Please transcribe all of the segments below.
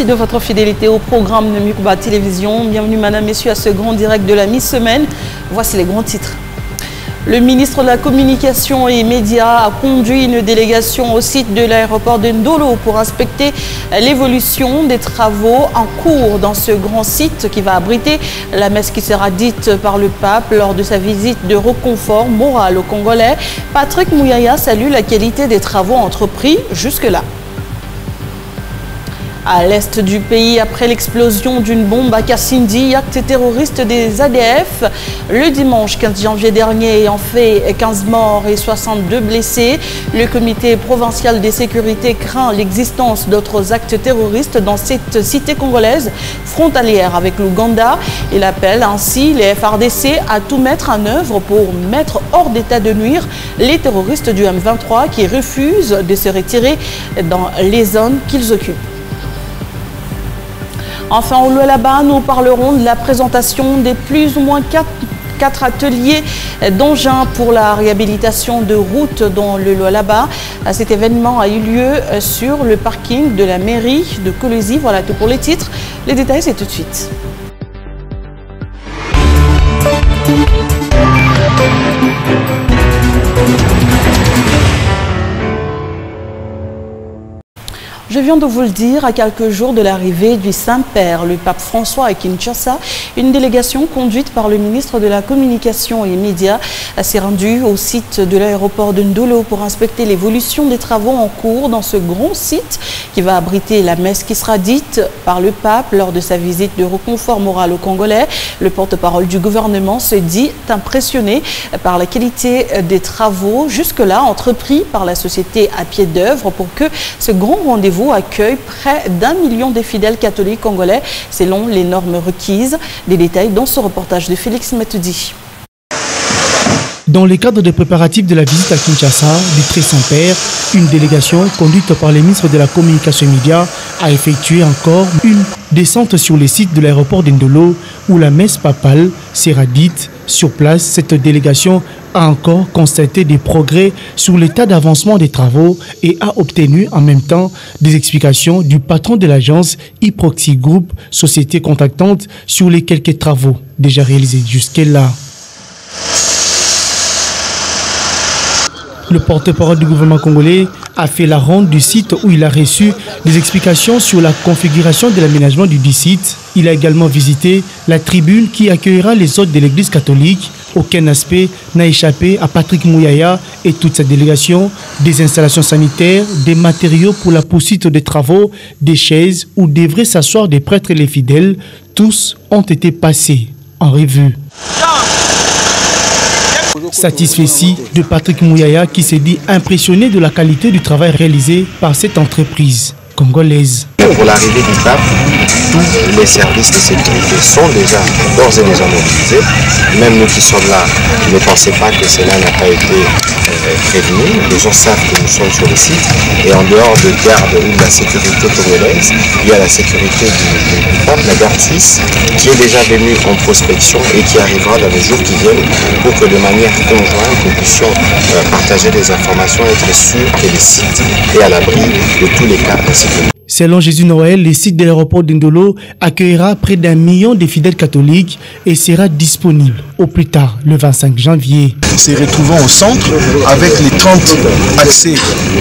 Merci de votre fidélité au programme de Mukba Télévision. Bienvenue, madame, messieurs, à ce grand direct de la mi-semaine. Voici les grands titres. Le ministre de la Communication et Médias a conduit une délégation au site de l'aéroport de Ndolo pour inspecter l'évolution des travaux en cours dans ce grand site qui va abriter la messe qui sera dite par le pape lors de sa visite de reconfort moral aux Congolais. Patrick Mouyaya salue la qualité des travaux entrepris jusque-là. À l'est du pays, après l'explosion d'une bombe à Kassindi, acte terroriste des ADF, le dimanche 15 janvier dernier ayant fait 15 morts et 62 blessés, le comité provincial des sécurités craint l'existence d'autres actes terroristes dans cette cité congolaise frontalière avec l'Ouganda. Il appelle ainsi les FARDC à tout mettre en œuvre pour mettre hors d'état de nuire les terroristes du M23 qui refusent de se retirer dans les zones qu'ils occupent. Enfin, au Lualaba, nous parlerons de la présentation des plus ou moins 4 ateliers d'engins pour la réhabilitation de routes dans le Lualaba. Cet événement a eu lieu sur le parking de la mairie de Kolwezi. Voilà tout pour les titres. Les détails, c'est tout de suite. Je viens de vous le dire, à quelques jours de l'arrivée du Saint-Père, le pape François à Kinshasa, une délégation conduite par le ministre de la Communication et Médias s'est rendue au site de l'aéroport de Ndolo pour inspecter l'évolution des travaux en cours dans ce grand site qui va abriter la messe qui sera dite par le pape lors de sa visite de reconfort moral aux Congolais. Le porte-parole du gouvernement se dit impressionné par la qualité des travaux jusque-là entrepris par la société à pied d'œuvre pour que ce grand rendez-vous accueille près d'1 million de fidèles catholiques congolais selon les normes requises. Des détails dans ce reportage de Félix Metoudi. Dans le cadre des préparatifs de la visite à Kinshasa du Très Saint-Père, une délégation conduite par les ministres de la Communication et Médias a effectué encore une descente sur le site de l'aéroport d'Ndolo où la messe papale sera dite. Sur place, cette délégation a encore constaté des progrès sur l'état d'avancement des travaux et a obtenu en même temps des explications du patron de l'agence e-Proxy Group, société contractante, sur les quelques travaux déjà réalisés jusque-là. Le porte-parole du gouvernement congolais a fait la ronde du site où il a reçu des explications sur la configuration de l'aménagement du site. Il a également visité la tribune qui accueillera les hôtes de l'église catholique. Aucun aspect n'a échappé à Patrick Mouyaya et toute sa délégation. Des installations sanitaires, des matériaux pour la poursuite des travaux, des chaises où devraient s'asseoir des prêtres et les fidèles, tous ont été passés en revue. Satisfait de Patrick Mouyaya qui s'est dit impressionné de la qualité du travail réalisé par cette entreprise congolaise. Pour l'arrivée du pape, tous les services de sécurité sont déjà d'ores et déjà mobilisés. Même nous qui sommes là, ne pensez pas que cela n'a pas été prévenu. Les gens savent que nous sommes sur le site et en dehors de garde ou de la sécurité congolaise, il y a la sécurité du pape, la garde suisse, qui est déjà venue en prospection et qui arrivera dans les jours qui viennent pour que de manière conjointe, nous puissions partager des informations et être sûrs que le site est à l'abri de tous les cas de sécurité. Selon Jésus Noël, le site de l'aéroport d'Ndolo accueillera près d'1 million de fidèles catholiques et sera disponible au plus tard le 25 janvier. Nous se retrouvons au centre avec les 30 accès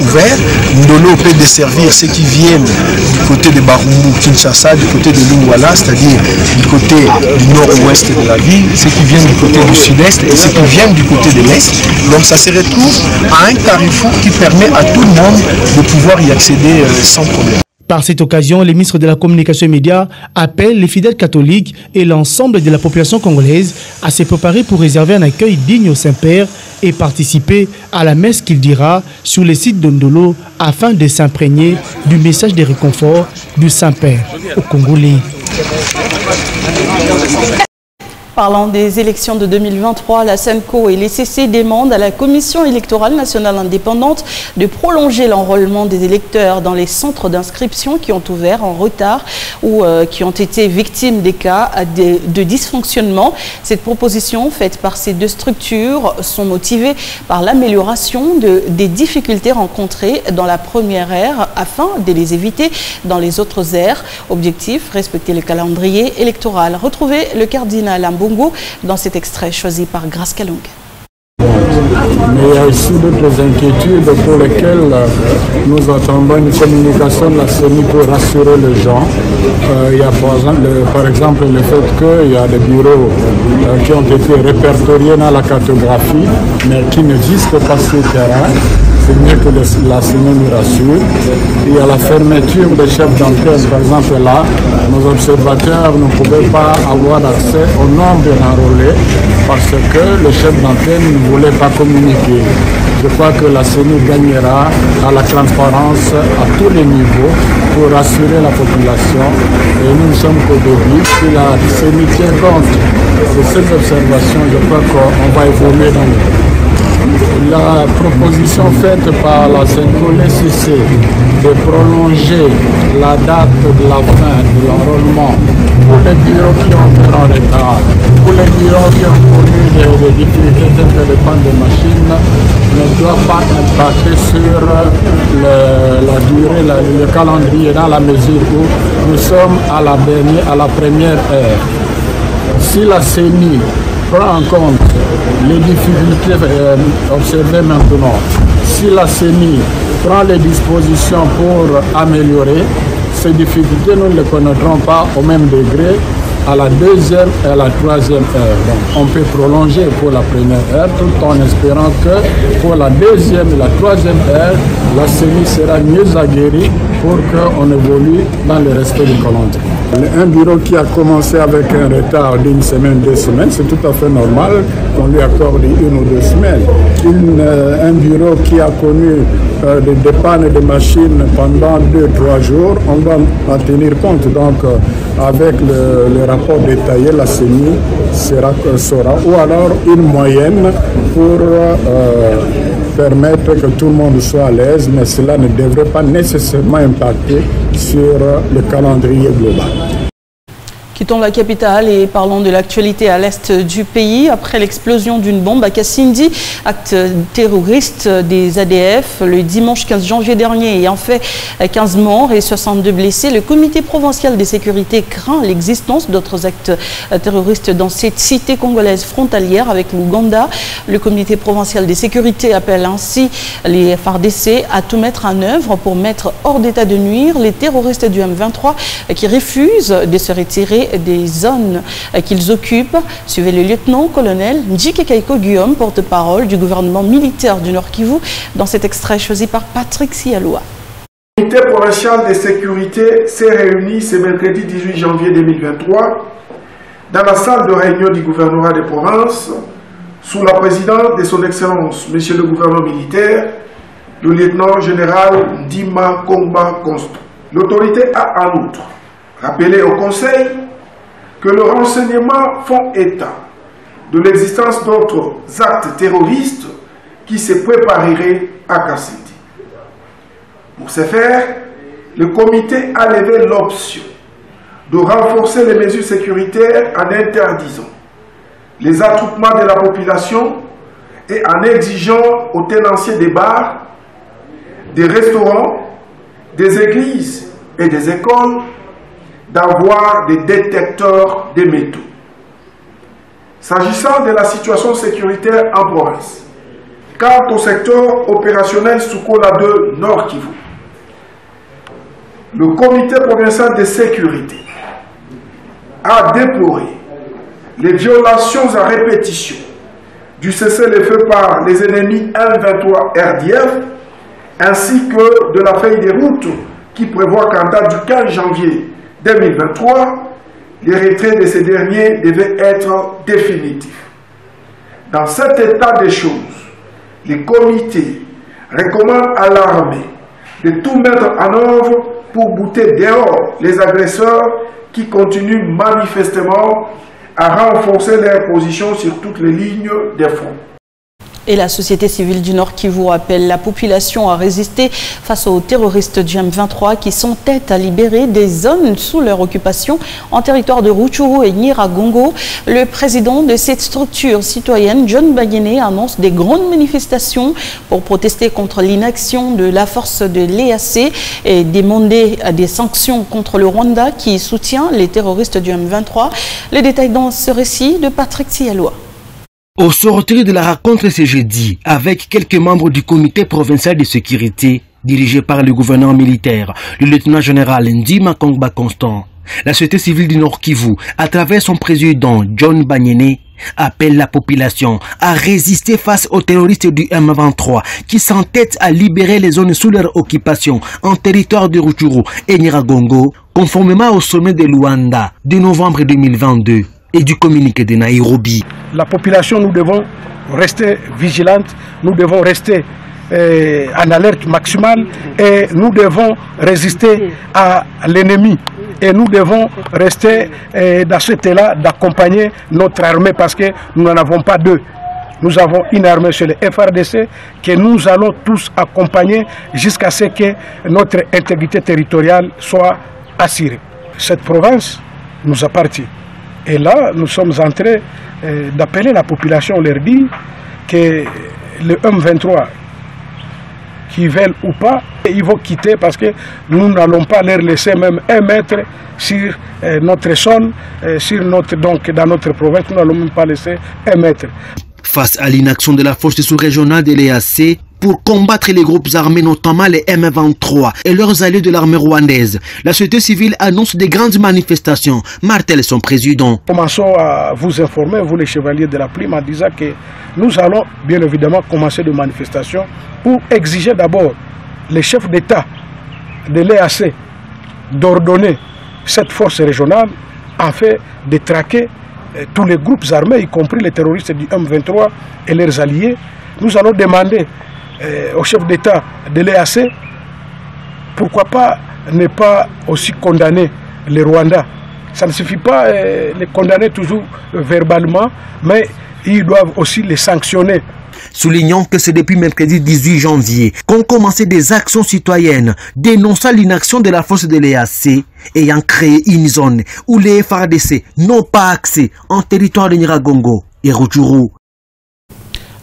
ouverts. Ndolo peut desservir ceux qui viennent du côté de Barumbu, Kinshasa, du côté de Lingwala, c'est-à-dire du côté du nord-ouest de la ville, ceux qui viennent du côté du sud-est et ceux qui viennent du côté de l'est. Donc ça se retrouve à un carrefour qui permet à tout le monde de pouvoir y accéder sans problème. Par cette occasion, les ministres de la Communication et Médias appellent les fidèles catholiques et l'ensemble de la population congolaise à se préparer pour réserver un accueil digne au Saint-Père et participer à la messe qu'il dira sur le site de Ndolo afin de s'imprégner du message de réconfort du Saint-Père aux Congolais. Parlant des élections de 2023, la SENCO et les CC demandent à la Commission électorale nationale indépendante de prolonger l'enrôlement des électeurs dans les centres d'inscription qui ont ouvert en retard ou qui ont été victimes des cas de dysfonctionnement. Cette proposition faite par ces deux structures sont motivées par l'amélioration des difficultés rencontrées dans la première ère afin de les éviter dans les autres aires. Objectif, respecter le calendrier électoral. Retrouvez le cardinal Ambongo dans cet extrait choisi par Grace Kalung. Mais il y a aussi d'autres inquiétudes pour lesquelles nous attendons une communication de la CENI pour rassurer les gens. Il y a par exemple le fait qu'il y a des bureaux qui ont été répertoriés dans la cartographie, mais qui n'existent pas sur le terrain. C'est mieux que la CENI nous rassure. Il y a la fermeture des chefs d'antenne. Par exemple, là, nos observateurs ne pouvaient pas avoir accès au nombre d'enrôlés parce que le chef d'antenne ne voulait pas communiquer. Je crois que la CENI gagnera à la transparence à tous les niveaux pour rassurer la population. Et nous ne sommes qu'au début. Si la CENI tient compte de ces observations, je crois qu'on va évoluer dans le temps. La proposition faite par la CNCO-LCC de prolonger la date de la fin de l'enrôlement pour les bureaux qui ont été en retard, pour les bureaux qui ont connu des difficultés telles que les pannes de machines, ne doit pas impacter sur la durée, le calendrier, dans la mesure où nous sommes à la première heure. Si la CENI prend en compte les difficultés observées maintenant, si la CENI prend les dispositions pour améliorer, ces difficultés, nous ne les connaîtrons pas au même degré à la deuxième et à la troisième heure. Donc, on peut prolonger pour la première heure tout en espérant que pour la deuxième et la troisième heure, la CENI sera mieux aguerrie pour qu'on évolue dans le respect du calendrier. Un bureau qui a commencé avec un retard d'une semaine, 2 semaines, c'est tout à fait normal qu'on lui accorde 1 ou 2 semaines. Un bureau qui a connu des pannes de machines pendant 2-3 jours, on doit en tenir compte. Donc, avec le rapport détaillé, la CENI sera, ou alors une moyenne pour permettre que tout le monde soit à l'aise, mais cela ne devrait pas nécessairement impacter sur le calendrier global. Quittons la capitale et parlons de l'actualité à l'est du pays. Après l'explosion d'une bombe à Kassindi, acte terroriste des ADF, le dimanche 15 janvier dernier ayant fait 15 morts et 62 blessés, le comité provincial de sécurité craint l'existence d'autres actes terroristes dans cette cité congolaise frontalière avec l'Ouganda. Le comité provincial de sécurité appelle ainsi les FARDC à tout mettre en œuvre pour mettre hors d'état de nuire les terroristes du M23 qui refusent de se retirer des zones qu'ils occupent. Suivez le lieutenant-colonel Njike Kaiko Guillaume, porte-parole du gouvernement militaire du Nord Kivu, dans cet extrait choisi par Patrick Sialoua. Le comité provincial de sécurité s'est réuni ce mercredi 18 janvier 2023 dans la salle de réunion du gouvernorat des provinces sous la présidence de son Excellence, Monsieur le gouverneur militaire, le lieutenant-général Ndima Komba Constant. L'autorité a en outre rappelé au Conseil que le renseignement font état de l'existence d'autres actes terroristes qui se prépareraient à Kassindi. Pour ce faire, le comité a levé l'option de renforcer les mesures sécuritaires en interdisant les attroupements de la population et en exigeant aux tenanciers des bars, des restaurants, des églises et des écoles d'avoir des détecteurs de métaux. S'agissant de la situation sécuritaire en province, quant au secteur opérationnel Sukola 2 Nord Kivu, le comité provincial de sécurité a déploré les violations à répétition du cessez-le-feu par les ennemis M23 RDF ainsi que de la feuille de route qui prévoit qu'en date du 15 janvier 2023, les retraits de ces derniers devaient être définitifs. Dans cet état des choses, les comités recommandent à l'armée de tout mettre en œuvre pour bouter dehors les agresseurs qui continuent manifestement à renforcer leur position sur toutes les lignes des fronts. Et la société civile du Nord Kivu appelle la population à résister face aux terroristes du M23 qui s'entêtent à libérer des zones sous leur occupation en territoire de Rutshuru et Nyiragongo. Le président de cette structure citoyenne, John Bagene, annonce des grandes manifestations pour protester contre l'inaction de la force de l'EAC et demander des sanctions contre le Rwanda qui soutient les terroristes du M23. Les détails dans ce récit de Patrick Tialoa. Au sortir de la rencontre ce jeudi, avec quelques membres du comité provincial de sécurité, dirigé par le gouverneur militaire, le lieutenant-général Ndima Kongba Constant, la société civile du Nord Kivu, à travers son président John Bagene, appelle la population à résister face aux terroristes du M23 qui s'entêtent à libérer les zones sous leur occupation en territoire de Rutshuru et Nyiragongo, conformément au sommet de Luanda de novembre 2022. Et du communiqué de Nairobi. La population, nous devons rester vigilante, nous devons rester en alerte maximale et nous devons résister à l'ennemi. Et nous devons rester dans cet élan d'accompagner notre armée parce que nous n'en avons pas deux. Nous avons une armée sur le FRDC que nous allons tous accompagner jusqu'à ce que notre intégrité territoriale soit assurée. Cette province nous appartient. Et là, nous sommes en train d'appeler la population, leur dire que le M23, qu'ils veulent ou pas, ils vont quitter parce que nous n'allons pas leur laisser même un mètre sur notre sol, donc dans notre province, nous n'allons même pas laisser un mètre. Face à l'inaction de la force sous-régionale de l'EAC, pour combattre les groupes armés, notamment les M23 et leurs alliés de l'armée rwandaise, la société civile annonce des grandes manifestations, martèle son président. Commençons à vous informer, vous les chevaliers de la plume, en disant que nous allons bien évidemment commencer des manifestations pour exiger d'abord les chefs d'État de l'EAC d'ordonner cette force régionale afin de traquer tous les groupes armés, y compris les terroristes du M23 et leurs alliés. Nous allons demander au chef d'État de l'EAC, pourquoi pas ne pas aussi condamner les Rwandais. Ça ne suffit pas de les condamner toujours verbalement, mais ils doivent aussi les sanctionner. Soulignons que c'est depuis mercredi 18 janvier qu'ont commencé des actions citoyennes dénonçant l'inaction de la force de l'EAC ayant créé une zone où les FARDC n'ont pas accès en territoire de Nyiragongo et Rutshuru.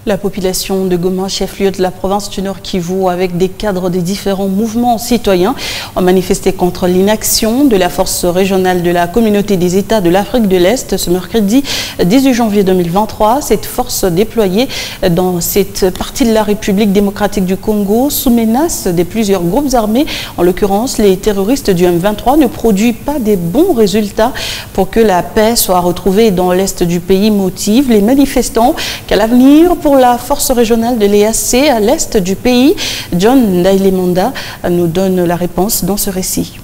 La population de Goma, chef-lieu de la province du Nord Kivu, avec des cadres des différents mouvements citoyens, ont manifesté contre l'inaction de la force régionale de la communauté des États de l'Afrique de l'Est ce mercredi 18 janvier 2023. Cette force déployée dans cette partie de la République démocratique du Congo sous menace de plusieurs groupes armés, en l'occurrence les terroristes du M23, ne produit pas des bons résultats pour que la paix soit retrouvée dans l'Est du pays, motive les manifestants qu'à l'avenir pour la force régionale de l'EAC à l'est du pays. John Ndailemanda nous donne la réponse dans ce récit.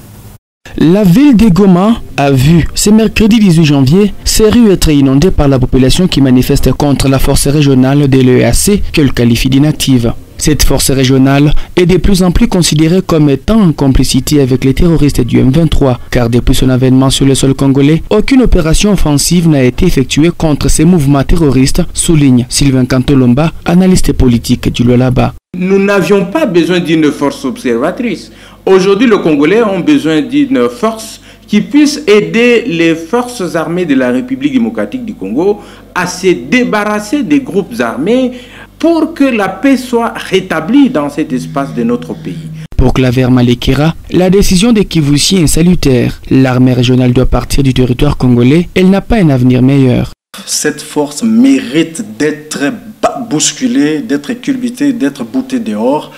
La ville de Goma a vu ce mercredi 18 janvier ses rues être inondées par la population qui manifeste contre la force régionale de l'EAC qu'elle qualifie d'inactive. Cette force régionale est de plus en plus considérée comme étant en complicité avec les terroristes du M23, car depuis son avènement sur le sol congolais, aucune opération offensive n'a été effectuée contre ces mouvements terroristes, souligne Sylvain Kantolomba, analyste politique du Lualaba. Nous n'avions pas besoin d'une force observatrice. Aujourd'hui, les Congolais ont besoin d'une force qui puisse aider les forces armées de la République démocratique du Congo à se débarrasser des groupes armés pour que la paix soit rétablie dans cet espace de notre pays. Pour Claver Malekera, la décision des Kivusiens est salutaire. L'armée régionale doit partir du territoire congolais. Elle n'a pas un avenir meilleur. Cette force mérite d'être bousculée, d'être culbutée, d'être boutée dehors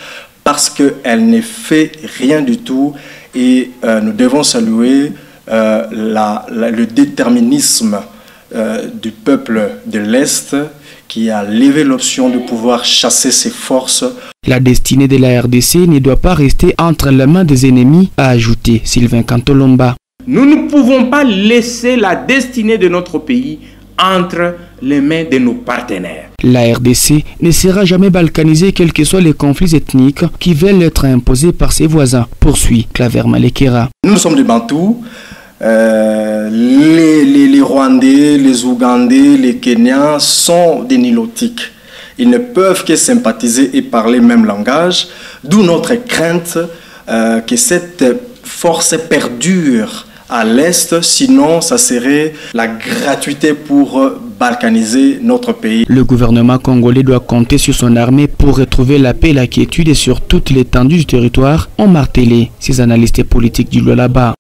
parce qu'elle ne fait rien du tout et nous devons saluer le déterminisme du peuple de l'Est qui a levé l'option de pouvoir chasser ses forces. La destinée de la RDC ne doit pas rester entre les mains des ennemis, a ajouté Sylvain Kantolomba. Nous ne pouvons pas laisser la destinée de notre pays entre les mains de nos partenaires. La RDC ne sera jamais balkanisée quels que soient les conflits ethniques qui veulent être imposés par ses voisins, poursuit Claver Malekera. Nous sommes des Bantous. Les Rwandais, les Ougandais, les Kenyans sont des Nilotiques. Ils ne peuvent que sympathiser et parler le même langage, d'où notre crainte que cette force perdure à l'Est, sinon ça serait la gratuité pour balkaniser notre pays. Le gouvernement congolais doit compter sur son armée pour retrouver la paix et la quiétude et sur toute l'étendue du territoire, ont martelé ces analystes politiques du Lualaba.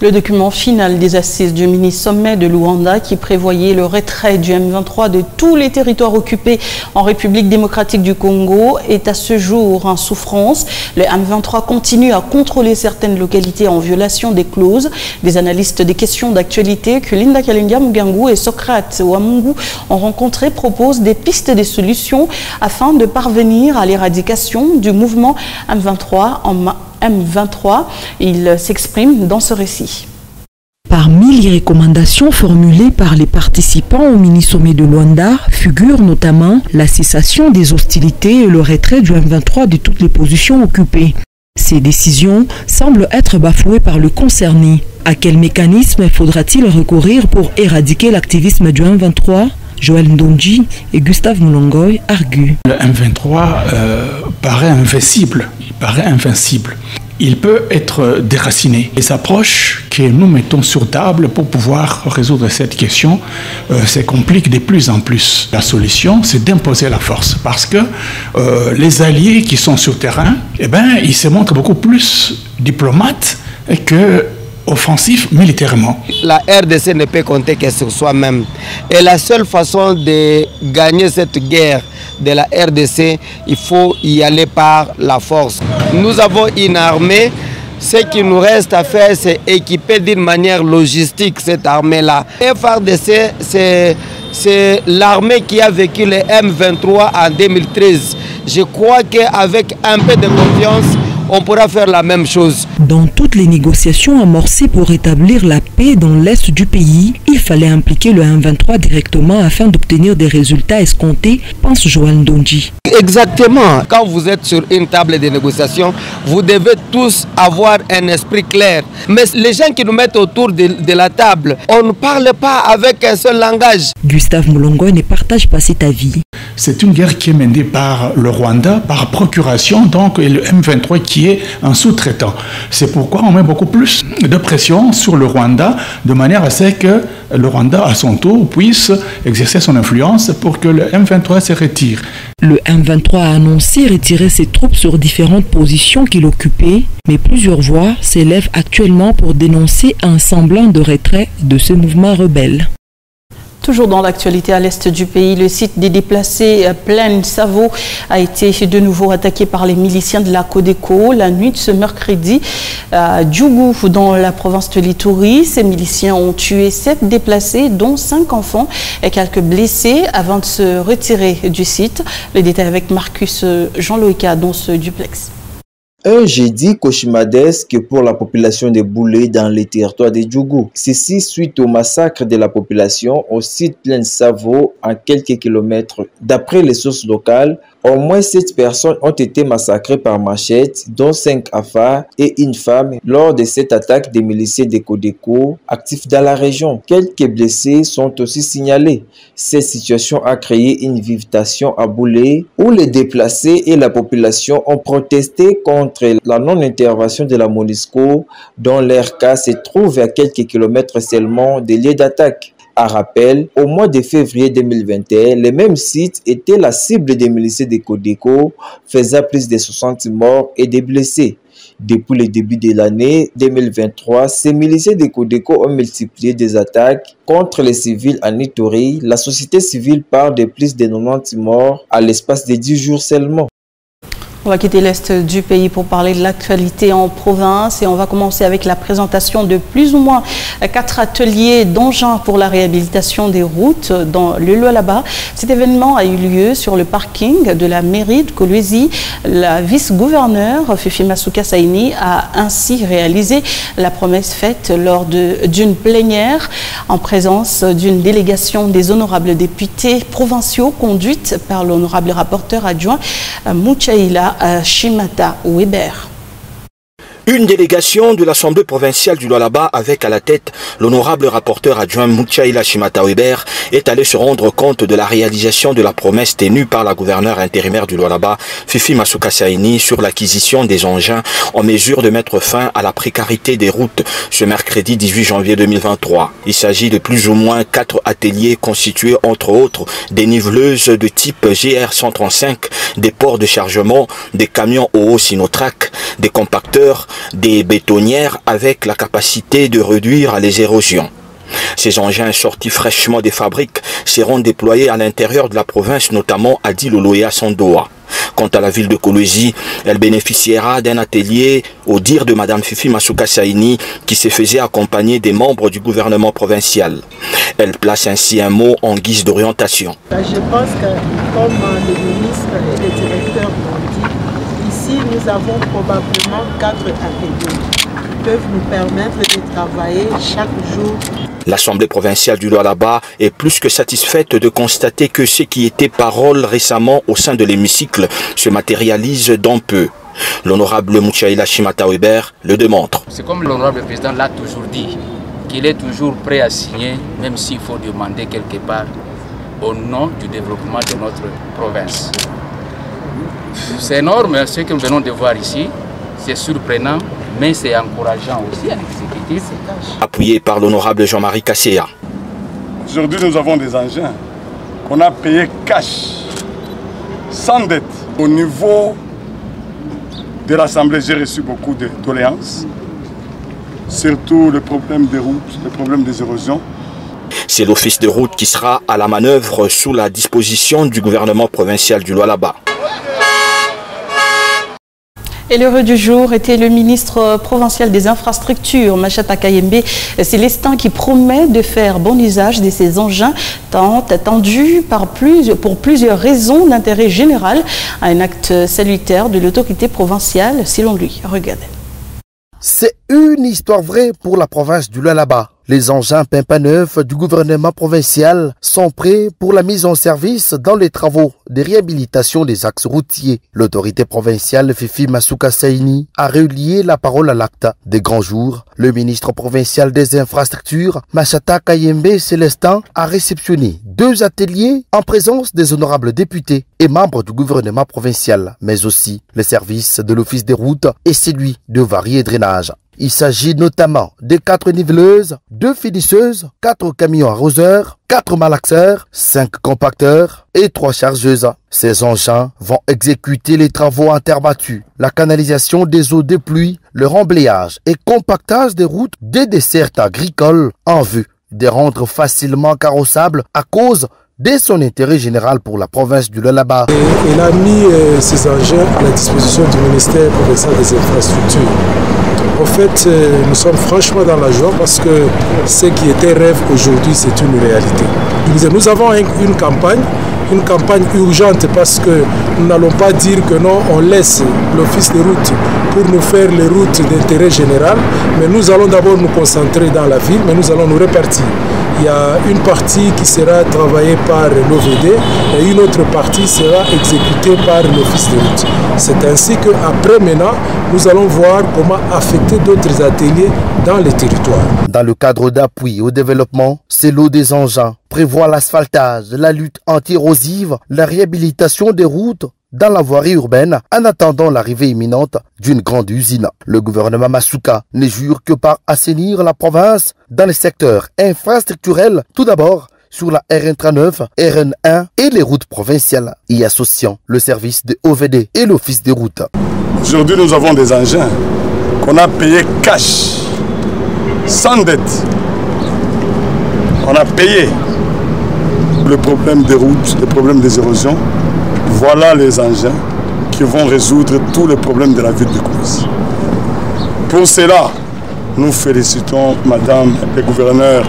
Le document final des assises du mini-sommet de Luanda qui prévoyait le retrait du M23 de tous les territoires occupés en République démocratique du Congo est à ce jour en souffrance. Le M23 continue à contrôler certaines localités en violation des clauses. Des analystes des questions d'actualité, Kulinda Kalenga Mugangu et Socrate Wamungu ont rencontré, proposent des pistes de solutions afin de parvenir à l'éradication du mouvement M23. Il s'exprime dans ce récit. Parmi les recommandations formulées par les participants au mini-sommet de Luanda figurent notamment la cessation des hostilités et le retrait du M23 de toutes les positions occupées. Ces décisions semblent être bafouées par le concerné. À quel mécanisme faudra-t-il recourir pour éradiquer l'activisme du M23 ? Joël Ndonji et Gustave Moulongoy arguent. Le M23 paraît invincible. Il peut être déraciné. Les approches que nous mettons sur table pour pouvoir résoudre cette question se compliquent de plus en plus. La solution, c'est d'imposer la force parce que les alliés qui sont sur terrain, ils se montrent beaucoup plus diplomates que offensif militairement. La RDC ne peut compter que sur soi-même. Et la seule façon de gagner cette guerre de la RDC, il faut y aller par la force. Nous avons une armée. Ce qui nous reste à faire, c'est équiper d'une manière logistique cette armée-là. FARDC, c'est l'armée qui a vécu le M23 en 2013. Je crois qu'avec un peu de confiance, on pourra faire la même chose. Dans toutes les négociations amorcées pour rétablir la paix dans l'est du pays, il fallait impliquer le M23 directement afin d'obtenir des résultats escomptés, pense Joël Ndonji. Exactement. Quand vous êtes sur une table de négociation, vous devez tous avoir un esprit clair. Mais les gens qui nous mettent autour de la table, on ne parle pas avec un seul langage. Gustave Moulongoy ne partage pas cet avis. C'est une guerre qui est menée par le Rwanda, par procuration, donc, et le M23 qui est un sous-traitant. C'est pourquoi on met beaucoup plus de pression sur le Rwanda, de manière à ce que le Rwanda, à son tour, puisse exercer son influence pour que le M23 se retire. Le M23 a annoncé retirer ses troupes sur différentes positions qu'il occupait, mais plusieurs voix s'élèvent actuellement pour dénoncer un semblant de retrait de ce mouvement rebelle. Toujours dans l'actualité à l'est du pays, le site des déplacés Plaine Savo a été de nouveau attaqué par les miliciens de la Codeco la nuit de ce mercredi à Djougou dans la province de l'Ituri. Ces miliciens ont tué 7 déplacés dont 5 enfants et quelques blessés avant de se retirer du site. Les détails avec Marcus Jean-Loïka dans ce duplex. Un jeudi cauchemardesque pour la population de Boulé dans les territoires de Djougou. Ceci suite au massacre de la population au site Plaine Savo à quelques kilomètres. D'après les sources locales, au moins 7 personnes ont été massacrées par machette, dont 5 affaires et une femme lors de cette attaque des miliciens de Codeco actifs dans la région. Quelques blessés sont aussi signalés. Cette situation a créé une vivification à Boulé où les déplacés et la population ont protesté contre la non-intervention de la MONUSCO dont leur cas se trouve à quelques kilomètres seulement des lieux d'attaque. À rappel, au mois de février 2021, les mêmes sites étaient la cible des miliciens de Codeco, faisant plus de 60 morts et des blessés. Depuis le début de l'année 2023, ces miliciens de Codeco ont multiplié des attaques contre les civils en Ituri. La société civile parle de plus de 90 morts à l'espace de 10 jours seulement. On va quitter l'est du pays pour parler de l'actualité en province et on va commencer avec la présentation de plus ou moins 4 ateliers d'engins pour la réhabilitation des routes dans le Lualaba. Cet événement a eu lieu sur le parking de la mairie de Kolwezi. La vice-gouverneure Fifi Masuka Saini a ainsi réalisé la promesse faite lors d'une plénière en présence d'une délégation des honorables députés provinciaux conduite par l'honorable rapporteur adjoint Mouchaïla Shimata Weber. Une délégation de l'Assemblée provinciale du Lualaba avec à la tête l'honorable rapporteur adjoint Muchaila Shimata-Weber est allé se rendre compte de la réalisation de la promesse tenue par la gouverneure intérimaire du Lualaba, Fifi Masuka Saini, sur l'acquisition des engins en mesure de mettre fin à la précarité des routes ce mercredi 18 janvier 2023. Il s'agit de plus ou moins 4 ateliers constitués entre autres des niveleuses de type GR135, des ports de chargement, des camions OO Sinotrac, des compacteurs, des bétonnières avec la capacité de réduire les érosions. Ces engins sortis fraîchement des fabriques seront déployés à l'intérieur de la province, notamment à Dilolo et à Sandoa. Quant à la ville de Kolwezi, elle bénéficiera d'un atelier au dire de Madame Fifi Masuka Saini qui se faisait accompagner des membres du gouvernement provincial. Elle place ainsi un mot en guise d'orientation. Je pense que, comme le ministre et le directeur l'ont dit, ici nous avons probablement 4 ateliers qui peuvent nous permettre de travailler chaque jour. L'Assemblée provinciale du Lualaba est plus que satisfaite de constater que ce qui était parole récemment au sein de l'hémicycle se matérialise dans peu. L'honorable Muchaila Shimata-Weber le démontre. C'est comme l'honorable président l'a toujours dit, qu'il est toujours prêt à signer, même s'il faut demander quelque part, au nom du développement de notre province. C'est énorme ce que nous venons de voir ici, c'est surprenant, mais c'est encourageant aussi à l'exécutif. Appuyé par l'honorable Jean-Marie Kasséa. Aujourd'hui, nous avons des engins qu'on a payés cash, sans dette. Au niveau de l'Assemblée, j'ai reçu beaucoup de doléances, surtout le problème des routes, le problème des érosions. C'est l'office de route qui sera à la manœuvre sous la disposition du gouvernement provincial du Lualaba. Et l'heureux du jour était le ministre provincial des infrastructures, Machata Kayembe Célestin, qui promet de faire bon usage de ces engins tant attendus pour plusieurs raisons d'intérêt général. Un acte salutaire de l'autorité provinciale, selon lui. Regardez. C'est une histoire vraie pour la province du Lualaba. Les engins Pimpin-Neuf du gouvernement provincial sont prêts pour la mise en service dans les travaux de réhabilitation des axes routiers. L'autorité provinciale Fifi Masuka Saini a relié la parole à l'acte. Des grands jours, le ministre provincial des infrastructures, Machata Kayembe Célestin, a réceptionné 2 ateliers en présence des honorables députés et membres du gouvernement provincial, mais aussi les services de l'office des routes et celui de Varie et Drainage. Il s'agit notamment de 4 niveleuses, 2 finisseuses, 4 camions arroseurs, 4 malaxeurs, 5 compacteurs et 3 chargeuses. Ces engins vont exécuter les travaux interbattus, la canalisation des eaux de pluie, le remblayage et compactage des routes des dessertes agricoles en vue de rendre facilement carrossables à cause de son intérêt général pour la province du Lualaba. Il a mis ces engins à la disposition du ministère provincial des infrastructures. En fait, nous sommes franchement dans la joie parce que ce qui était rêve aujourd'hui, c'est une réalité. Nous avons une campagne urgente parce que nous n'allons pas dire que non, on laisse l'office de route pour nous faire les routes d'intérêt général, mais nous allons d'abord nous concentrer dans la ville, mais nous allons nous répartir. Il y a une partie qui sera travaillée par l'OVD et une autre partie sera exécutée par l'office de route. C'est ainsi qu'après maintenant, nous allons voir comment affecter d'autres ateliers dans les territoires. Dans le cadre d'appui au développement, c'est l'eau des engins prévoit l'asphaltage, la lutte anti-érosive, la réhabilitation des routes dans la voirie urbaine en attendant l'arrivée imminente d'une grande usine. Le gouvernement Masuka ne jure que par assainir la province dans les secteurs infrastructurels, tout d'abord sur la RN39, RN1 et les routes provinciales, y associant le service de OVD et l'office des routes. Aujourd'hui, nous avons des engins qu'on a payés cash, sans dette. On a payé le problème des routes, le problème des érosions. Voilà les engins qui vont résoudre tous les problèmes de la ville de Kolwezi. Pour cela, nous félicitons Madame le gouverneur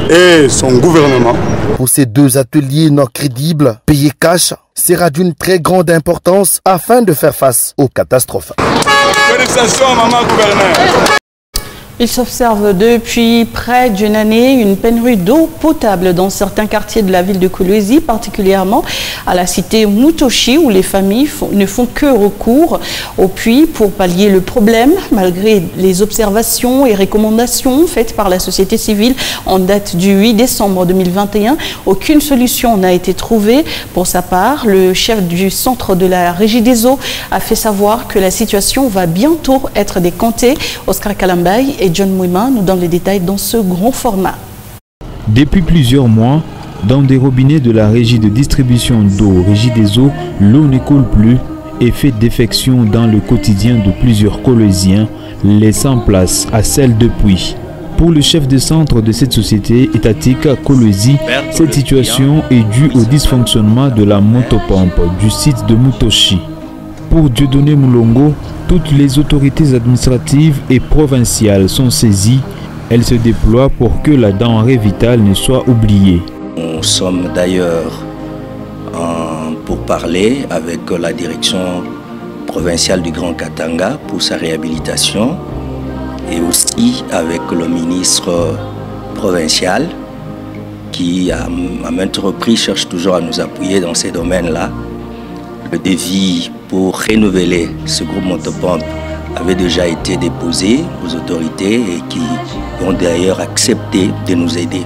et son gouvernement. Pour ces 2 ateliers non crédibles, payer cash sera d'une très grande importance afin de faire face aux catastrophes. Félicitations, Maman gouverneur. Il s'observe depuis près d'une année une pénurie d'eau potable dans certains quartiers de la ville de Kolwezi, particulièrement à la cité Mutoshi, où les familles ne font que recours aux puits pour pallier le problème. Malgré les observations et recommandations faites par la société civile en date du 8 décembre 2021, aucune solution n'a été trouvée. Pour sa part, le chef du centre de la Régie des eaux a fait savoir que la situation va bientôt être décantée. Oscar Kalambay et John Mouima nous donnent les détails dans ce grand format. Depuis plusieurs mois, dans des robinets de la régie de distribution d'eau, Régie des eaux, l'eau ne coule plus et fait défection dans le quotidien de plusieurs Kolweziens, laissant place à celle de puits. Pour le chef de centre de cette société étatique Kolwezi, cette situation est due au dysfonctionnement de la motopompe du site de Mutoshi. Pour Dieudonné Moulongo, toutes les autorités administratives et provinciales sont saisies. Elles se déploient pour que la denrée vitale ne soit oubliée. Nous sommes d'ailleurs pour parler avec la direction provinciale du Grand Katanga pour sa réhabilitation et aussi avec le ministre provincial qui à maintes reprises cherche toujours à nous appuyer dans ces domaines-là. Le devis pour renouveler ce groupe motopompe avait déjà été déposé aux autorités et qui ont d'ailleurs accepté de nous aider.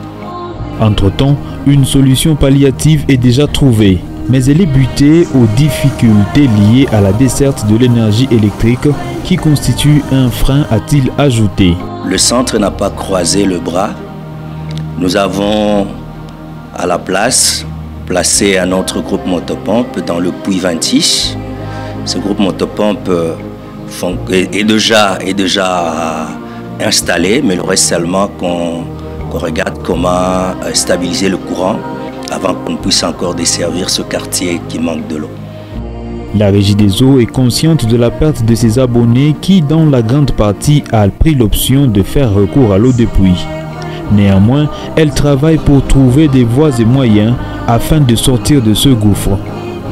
Entre-temps, une solution palliative est déjà trouvée, mais elle est butée aux difficultés liées à la desserte de l'énergie électrique qui constitue un frein, a-t-il ajouté. Le centre n'a pas croisé le bras. Nous avons à la place placé un autre groupe motopompe dans le puits 26. Ce groupe motopompe est déjà installé, mais il reste seulement qu'on regarde comment stabiliser le courant avant qu'on puisse encore desservir ce quartier qui manque de l'eau. La Régie des eaux est consciente de la perte de ses abonnés qui, dans la grande partie, a pris l'option de faire recours à l'eau de pluie. Néanmoins, elle travaille pour trouver des voies et moyens afin de sortir de ce gouffre.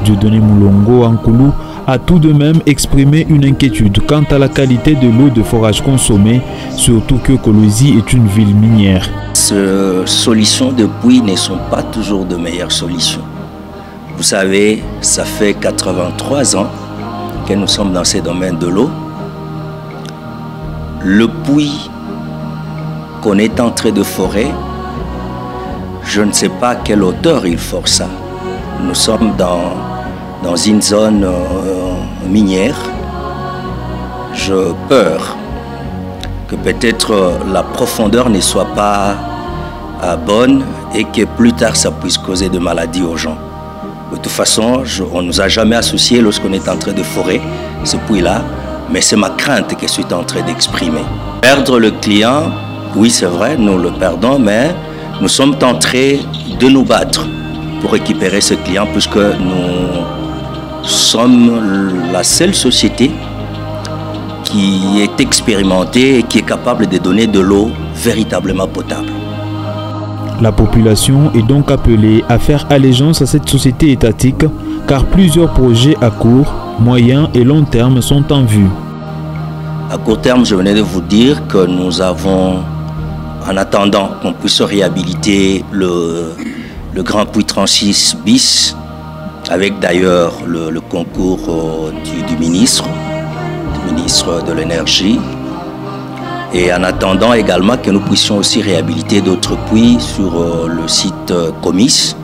Dieudonné Moulongo Ankoulou a tout de même exprimé une inquiétude quant à la qualité de l'eau de forage consommée, surtout que Kolwezi est une ville minière. Ces solutions de puits ne sont pas toujours de meilleures solutions. Vous savez, ça fait 83 ans que nous sommes dans ces domaines de l'eau. Le puits qu'on est en train de forer, je ne sais pas à quelle hauteur il fore ça. Nous sommes dans une zone minière. J'ai peur que peut-être la profondeur ne soit pas bonne et que plus tard ça puisse causer de maladies aux gens. De toute façon, on ne nous a jamais associés lorsqu'on est en train de forer ce puits-là, mais c'est ma crainte que je suis en train d'exprimer. Perdre le client, oui c'est vrai, nous le perdons, mais nous sommes en train de nous battre pour récupérer ce client puisque nous sommes la seule société qui est expérimentée et qui est capable de donner de l'eau véritablement potable. La population est donc appelée à faire allégeance à cette société étatique car plusieurs projets à court, moyen et long terme sont en vue. À court terme, je venais de vous dire que nous avons, en attendant qu'on puisse réhabiliter le Grand Puits 36 bis, avec d'ailleurs le concours du ministre de l'énergie, et en attendant également que nous puissions aussi réhabiliter d'autres puits sur le site Comis.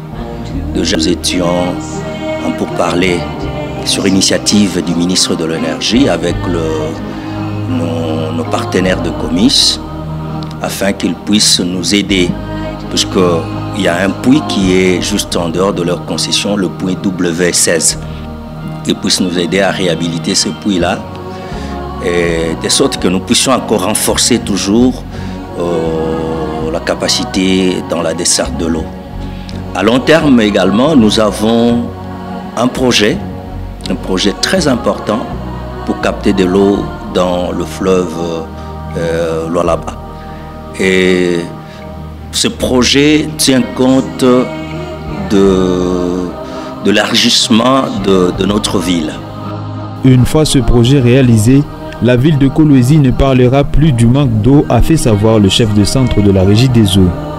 Déjà, nous étions en pourparlers sur initiative du ministre de l'énergie avec nos partenaires de Comis afin qu'ils puissent nous aider, puisqu'il y a un puits qui est juste en dehors de leur concession, le puits W16. Qu'ils puissent nous aider à réhabiliter ce puits-là, de sorte que nous puissions encore renforcer toujours la capacité dans la desserte de l'eau. À long terme également, nous avons un projet très important pour capter de l'eau dans le fleuve Lualaba. Et ce projet tient compte de l'élargissement de notre ville. Une fois ce projet réalisé, La ville de Kolwezi ne parlera plus du manque d'eau, a fait savoir le chef de centre de la régie des eaux.